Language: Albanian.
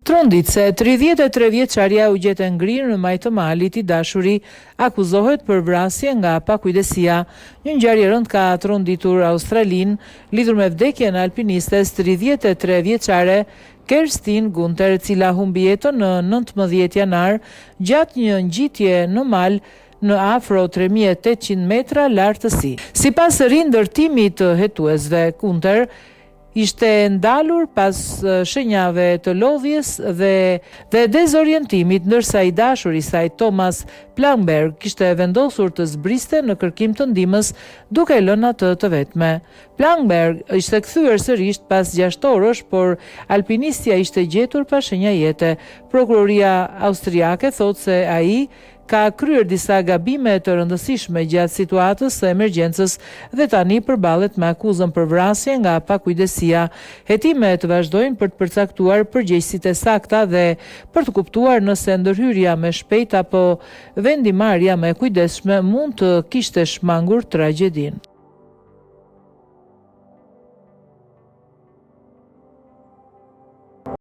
Tronditse, 33 vjeçaria u gjetë ngrirë në majtë të malit I dashuri, akuzohet për vrasje nga pakujdesia. Një ngjarje rënd ka tronditur Australinë, lidhur me vdekjen e alpinistes 33 vjeçare Kerstin Gunter, e cila humbi jetën në 19 janar gjatë një ngjitje në mal në afro 3800 metra lartësi. Sipas rindërtimit të hetuesve, Gunter ishte ndalur pas shenjave të lodhjes dhe dezorientimit, ndërsa I dashuri I saj Thomas Plangberg kishte vendosur të zbriste në kërkim të ndihmës duke lënë atë të vetme. Plangberg ishte kthyer sërish pas 6 orësh, por alpinistja ishte gjetur pa shenja jete. Prokuroria austriake thotë se ai ka kryer disa gabime të rëndësishme gjatë situatës së emergjencës dhe tani përballet me akuzën për vrasje nga pakujdesia. Hetimet vazhdojnë për të përcaktuar përgjegjësitë e sakta dhe për të kuptuar nëse ndërhyrja më shpejt apo vendimarrja më e kujdesshme mund të kishte shmangur tragjedinë.